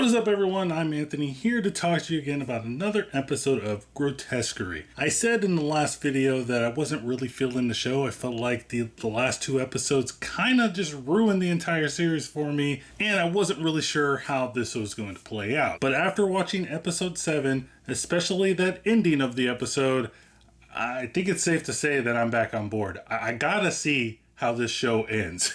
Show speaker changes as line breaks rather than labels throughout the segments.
What is up, everyone? I'm Anthony, here to talk to you again about another episode of Grotesquerie. I said in the last video that I wasn't really feeling the show. I felt like the last two episodes kind of just ruined the entire series for me, and I wasn't really sure how this was going to play out. But after watching episode 7, especially that ending of the episode, I think it's safe to say that I'm back on board. I gotta see how this show ends.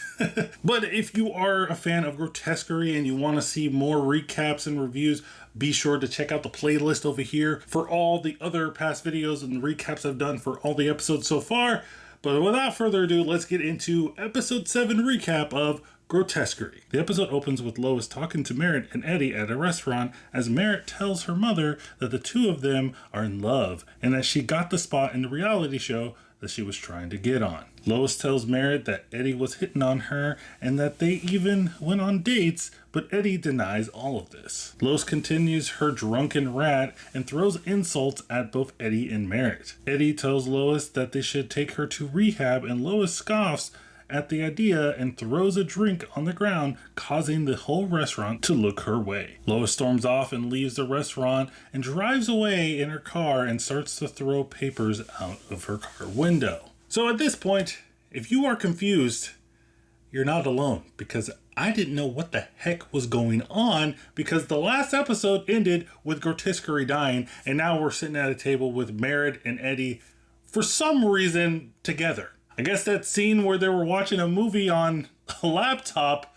But if you are a fan of Grotesquerie and you want to see more recaps and reviews, be sure to check out the playlist over here for all the other past videos and recaps I've done for all the episodes so far. But without further ado, let's get into episode 7 recap of Grotesquerie. The episode opens with Lois talking to Merritt and Eddie at a restaurant as Merritt tells her mother that the two of them are in love and that she got the spot in the reality show that she was trying to get on. Lois tells Merritt that Eddie was hitting on her and that they even went on dates, but Eddie denies all of this. Lois continues her drunken rant and throws insults at both Eddie and Merritt. Eddie tells Lois that they should take her to rehab, and Lois scoffs at the idea and throws a drink on the ground, causing the whole restaurant to look her way. Lois storms off and leaves the restaurant and drives away in her car and starts to throw papers out of her car window. So at this point, if you are confused, you're not alone, because I didn't know what the heck was going on, because the last episode ended with Grotesquerie dying, and now we're sitting at a table with Merritt and Eddie for some reason together. I guess that scene where they were watching a movie on a laptop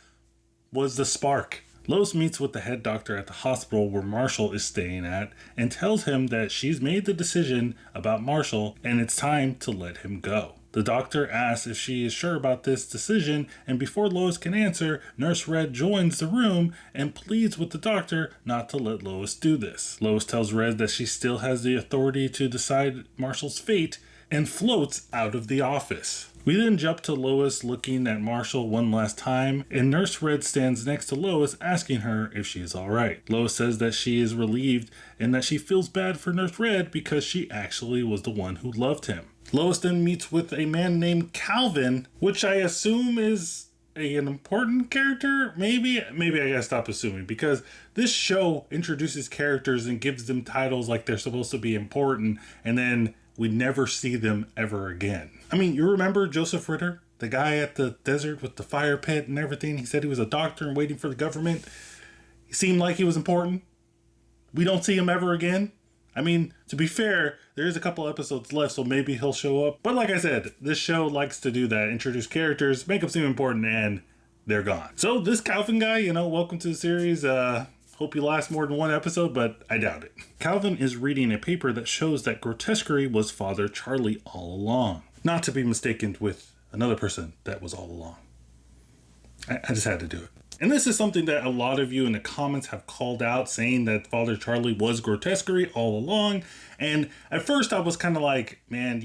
was the spark. Lois meets with the head doctor at the hospital where Marshall is staying at and tells him that she's made the decision about Marshall and it's time to let him go. The doctor asks if she is sure about this decision, and before Lois can answer, Nurse Red joins the room and pleads with the doctor not to let Lois do this. Lois tells Red that she still has the authority to decide Marshall's fate and floats out of the office. We then jump to Lois looking at Marshall one last time, and Nurse Red stands next to Lois asking her if she is alright. Lois says that she is relieved and that she feels bad for Nurse Red because she actually was the one who loved him. Lois then meets with a man named Calvin, which I assume is an important character. Maybe I gotta stop assuming, because this show introduces characters and gives them titles like they're supposed to be important, and then we never see them ever again. I mean, you remember Joseph Ritter, the guy at the desert with the fire pit and everything? He said he was a doctor and waiting for the government. He seemed like he was important. We don't see him ever again. I mean, to be fair, there is a couple episodes left, so maybe he'll show up. But like I said, this show likes to do that. Introduce characters, make them seem important, and they're gone. So this Calvin guy, welcome to the series. Hope you last more than one episode, but I doubt it. Calvin is reading a paper that shows that Grotesquerie was Father Charlie all along. Not to be mistaken with another person that was all along. I just had to do it. And this is something that a lot of you in the comments have called out, saying that Father Charlie was Grotesquerie all along. And at first I was kind of like, man,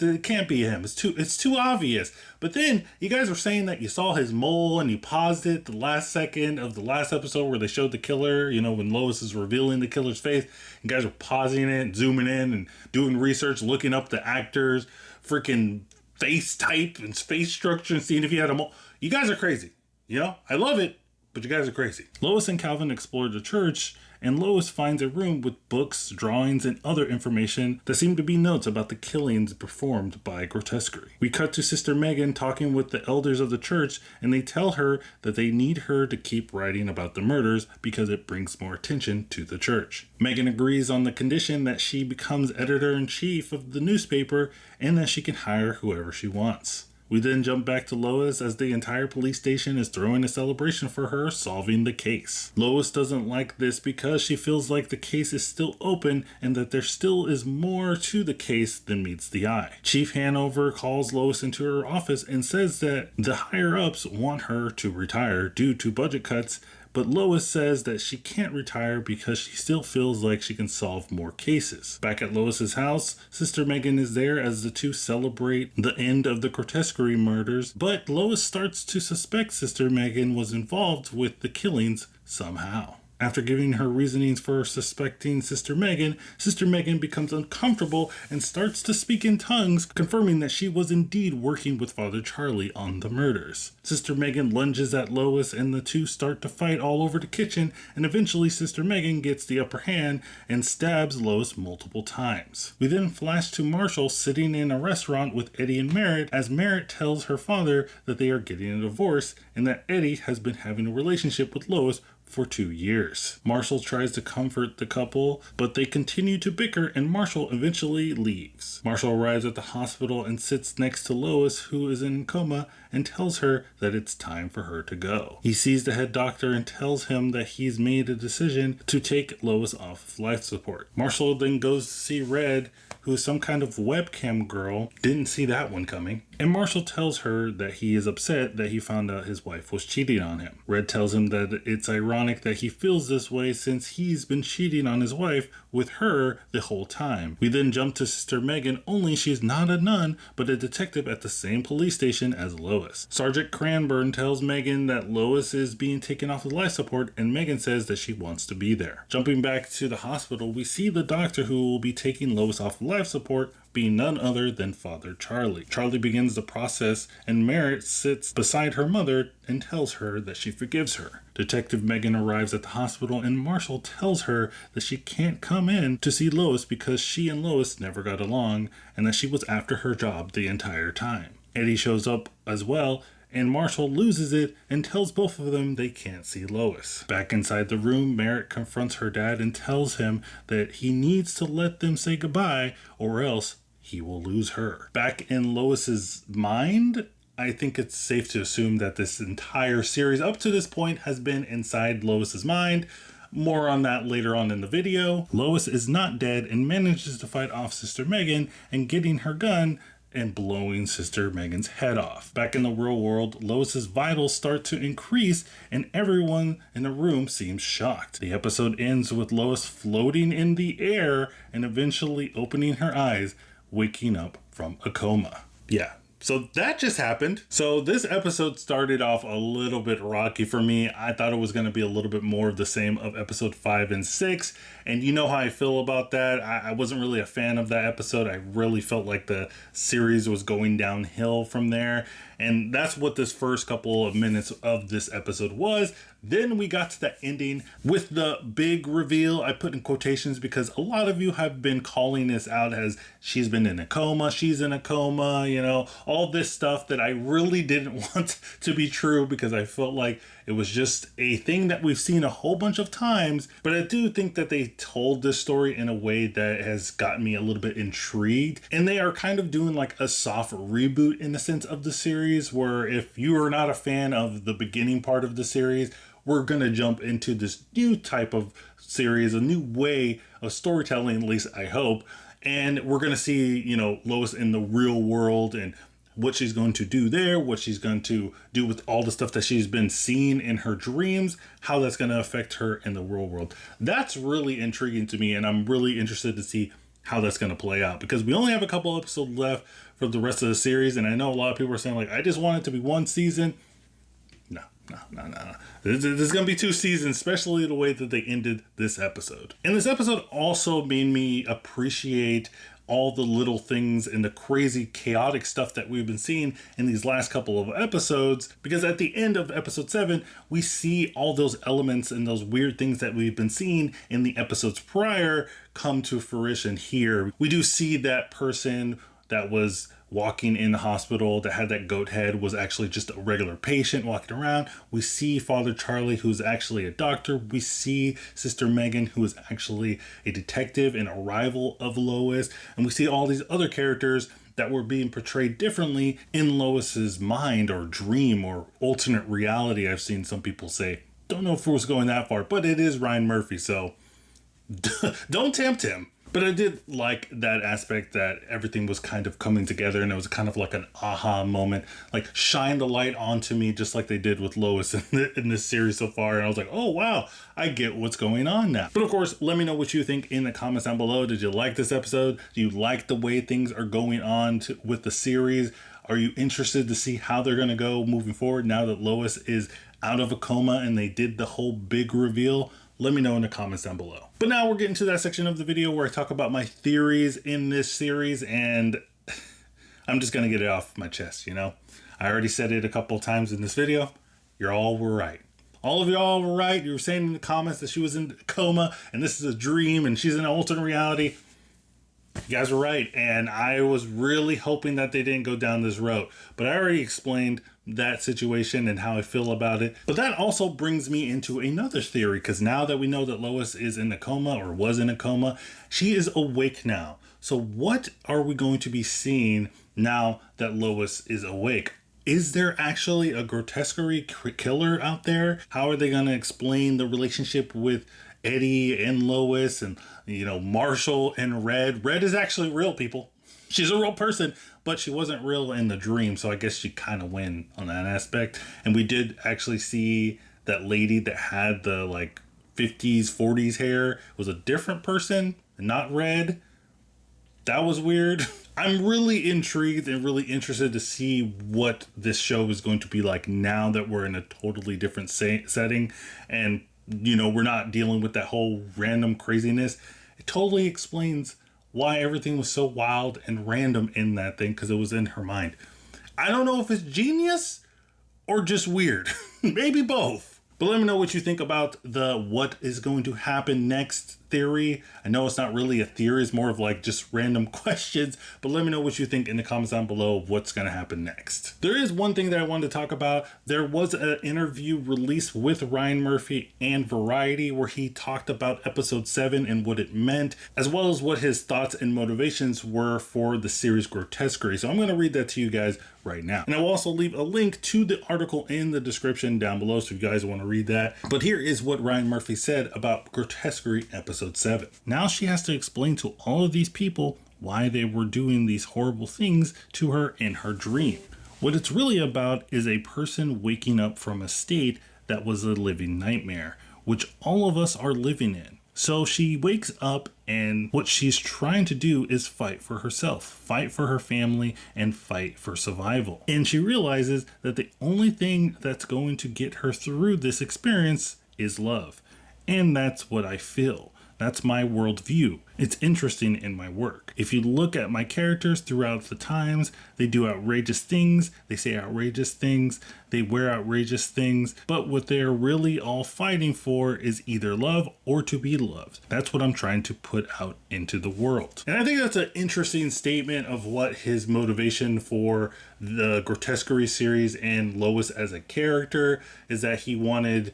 it can't be him. It's too obvious. But then you guys were saying that you saw his mole and you paused it the last second of the last episode where they showed the killer, when Lois is revealing the killer's face. You guys were pausing it, zooming in and doing research, looking up the actors, freaking face type and face structure and seeing if he had a mole. You guys are crazy. I love it, but you guys are crazy. Lois and Calvin explore the church, and Lois finds a room with books, drawings, and other information that seem to be notes about the killings performed by Grotesquerie. We cut to Sister Megan talking with the elders of the church, and they tell her that they need her to keep writing about the murders because it brings more attention to the church. Megan agrees on the condition that she becomes editor-in-chief of the newspaper and that she can hire whoever she wants. We then jump back to Lois as the entire police station is throwing a celebration for her solving the case. Lois doesn't like this because she feels like the case is still open and that there still is more to the case than meets the eye. Chief Hanover calls Lois into her office and says that the higher-ups want her to retire due to budget cuts, but Lois says that she can't retire because she still feels like she can solve more cases. Back at Lois's house, Sister Megan is there as the two celebrate the end of the Grotesquerie murders, but Lois starts to suspect Sister Megan was involved with the killings somehow. After giving her reasonings for suspecting Sister Megan becomes uncomfortable and starts to speak in tongues, confirming that she was indeed working with Father Charlie on the murders. Sister Megan lunges at Lois and the two start to fight all over the kitchen, and eventually Sister Megan gets the upper hand and stabs Lois multiple times. We then flash to Marshall sitting in a restaurant with Eddie and Merritt as Merritt tells her father that they are getting a divorce and that Eddie has been having a relationship with Lois for 2 years. Marshall tries to comfort the couple, but they continue to bicker and Marshall eventually leaves. Marshall arrives at the hospital and sits next to Lois, who is in coma, and tells her that it's time for her to go. He sees the head doctor and tells him that he's made a decision to take Lois off of life support. Marshall then goes to see Red, who is some kind of webcam girl. Didn't see that one coming. And Marshall tells her that he is upset that he found out his wife was cheating on him. Red tells him that it's ironic that he feels this way since he's been cheating on his wife with her the whole time. We then jump to Sister Megan, only she's not a nun, but a detective at the same police station as Lois. Sergeant Cranburn tells Megan that Lois is being taken off of life support, and Megan says that she wants to be there. Jumping back to the hospital, we see the doctor who will be taking Lois off of life support being none other than Father Charlie. Charlie begins the process, and Merritt sits beside her mother and tells her that she forgives her. Detective Megan arrives at the hospital, and Marshall tells her that she can't come in to see Lois because she and Lois never got along, and that she was after her job the entire time. Eddie shows up as well, and Marshall loses it and tells both of them they can't see Lois. Back inside the room, Merritt confronts her dad and tells him that he needs to let them say goodbye or else he will lose her. Back in Lois's mind, I think it's safe to assume that this entire series up to this point has been inside Lois's mind. More on that later on in the video. Lois is not dead and manages to fight off Sister Megan and getting her gun and blowing Sister Megan's head off. Back in the real world, Lois's vitals start to increase and everyone in the room seems shocked. The episode ends with Lois floating in the air and eventually opening her eyes, waking up from a coma. Yeah. So that just happened. So this episode started off a little bit rocky for me. I thought it was going to be a little bit more of the same of episode 5 and 6. And you know how I feel about that. I wasn't really a fan of that episode. I really felt like the series was going downhill from there. And that's what this first couple of minutes of this episode was. Then we got to the ending with the big reveal. I put in quotations because a lot of you have been calling this out as she's been in a coma, she's in a coma, you know, all this stuff that I really didn't want to be true because I felt like it was just a thing that we've seen a whole bunch of times. But I do think that they told this story in a way that has gotten me a little bit intrigued. And they are kind of doing like a soft reboot in the sense of the series, where if you are not a fan of the beginning part of the series, we're going to jump into this new type of series, a new way of storytelling, at least I hope. And we're going to see, you know, Lois in the real world and what she's going to do there, what she's going to do with all the stuff that she's been seeing in her dreams, how that's going to affect her in the real world. That's really intriguing to me, and I'm really interested to see how that's going to play out because we only have a couple episodes left for the rest of the series, and I know a lot of people are saying, like, I just want it to be one season. No. This is going to be 2 seasons, especially the way that they ended this episode. And this episode also made me appreciate all the little things and the crazy chaotic stuff that we've been seeing in these last couple of episodes, because at the end of episode 7 we see all those elements and those weird things that we've been seeing in the episodes prior come to fruition here. We do see that person that was walking in the hospital that had that goat head was actually just a regular patient walking around. We see Father Charlie, who's actually a doctor. We see Sister Megan, who is actually a detective and a rival of Lois. And we see all these other characters that were being portrayed differently in Lois's mind or dream or alternate reality, I've seen some people say. Don't know if it was going that far, but it is Ryan Murphy, so don't tempt him. But I did like that aspect that everything was kind of coming together and it was kind of like an aha moment, like shine the light onto me just like they did with Lois in this series so far. And I was like, oh, wow, I get what's going on now. But of course, let me know what you think in the comments down below. Did you like this episode? Do you like the way things are going on with the series? Are you interested to see how they're going to go moving forward now that Lois is out of a coma and they did the whole big reveal? Let me know in the comments down below. But now we're getting to that section of the video where I talk about my theories in this series, and I'm just gonna get it off my chest, you know? I already said it a couple of times in this video. You all were right. All of y'all were right. You were saying in the comments that she was in coma and this is a dream and she's in an alternate reality. You guys were right, and I was really hoping that they didn't go down this road. But I already explained that situation and how I feel about it. But that also brings me into another theory, because now that we know that Lois is in a coma, or was in a coma, she is awake now. So what are we going to be seeing now that Lois is awake? Is there actually a Grotesquerie killer out there? How are they going to explain the relationship with Eddie and Lois and, you know, Marshall and Red? Red is actually real, people. She's a real person, but she wasn't real in the dream, so I guess she kind of win on that aspect. And we did actually see that lady that had the like 50s, 40s hair was a different person, not Red. That was weird. I'm really intrigued and really interested to see what this show is going to be like now that we're in a totally different setting. And, you know, we're not dealing with that whole random craziness. It totally explains why everything was so wild and random in that thing, because it was in her mind. I don't know if it's genius or just weird. Maybe both. But let me know what you think about the what is going to happen next theory. I know it's not really a theory, it's more of like just random questions, but let me know what you think in the comments down below of what's going to happen next. There is one thing that I wanted to talk about. There was an interview released with Ryan Murphy and Variety where he talked about episode 7 and what it meant, as well as what his thoughts and motivations were for the series Grotesquerie. So I'm going to read that to you guys right now. And I will also leave a link to the article in the description down below so if you guys want to read that. But here is what Ryan Murphy said about Grotesquerie episode 7. Now she has to explain to all of these people why they were doing these horrible things to her in her dream. What it's really about is a person waking up from a state that was a living nightmare, which all of us are living in. So she wakes up, and what she's trying to do is fight for herself, fight for her family, and fight for survival. And she realizes that the only thing that's going to get her through this experience is love. And that's what I feel. That's my worldview. It's interesting in my work. If you look at my characters throughout the times, they do outrageous things, they say outrageous things, they wear outrageous things, but what they're really all fighting for is either love or to be loved. That's what I'm trying to put out into the world. And I think that's an interesting statement of what his motivation for the Grotesquerie series and Lois as a character is, that he wanted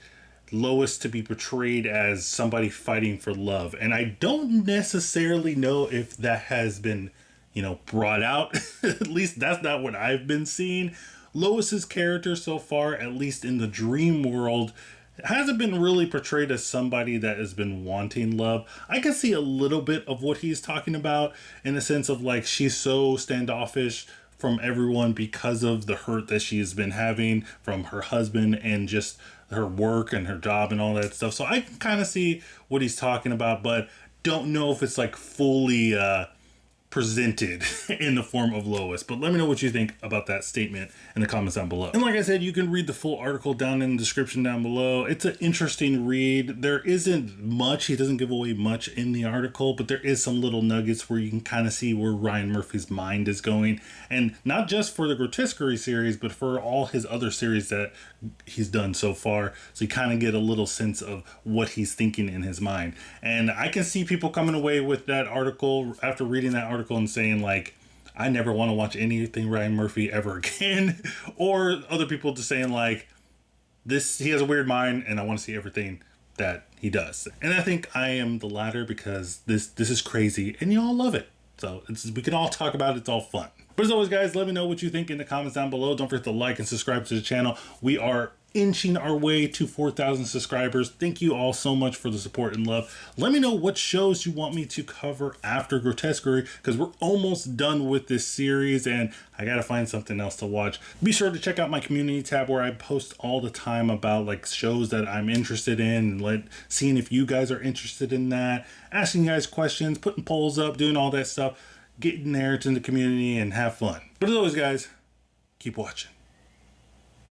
Lois to be portrayed as somebody fighting for love. And I don't necessarily know if that has been, you know, brought out. At least that's not what I've been seeing. Lois's character so far, at least in the dream world, hasn't been really portrayed as somebody that has been wanting love. I can see a little bit of what he's talking about in the sense of like she's so standoffish from everyone because of the hurt that she has been having from her husband and just her work and her job and all that stuff. So I can kind of see what he's talking about, but don't know if it's like fully presented in the form of Lois. But let me know what you think about that statement in the comments down below. And like I said, you can read the full article down in the description down below. It's an interesting read. There isn't much, he doesn't give away much in the article, but there is some little nuggets where you can kind of see where Ryan Murphy's mind is going. And not just for the Grotesquerie series, but for all his other series that he's done so far. So you kind of get a little sense of what he's thinking in his mind. And I can see people coming away with that article after reading that article and saying like, I never want to watch anything Ryan Murphy ever again. Or other people just saying like, this, he has a weird mind and I want to see everything that he does. And I think I am the latter, because this is crazy and you all love it. So we can all talk about it. It's all fun. But as always, guys, let me know what you think in the comments down below. Don't forget to like and subscribe to the channel. We are inching our way to 4,000 subscribers. Thank you all so much for the support and love. Let me know what shows you want me to cover after Grotesquerie, because we're almost done with this series and I gotta find something else to watch. Be sure to check out my community tab where I post all the time about like shows that I'm interested in, and seeing if you guys are interested in that, asking you guys questions, putting polls up, doing all that stuff. Get in there to the community and have fun. But as always, guys, keep watching.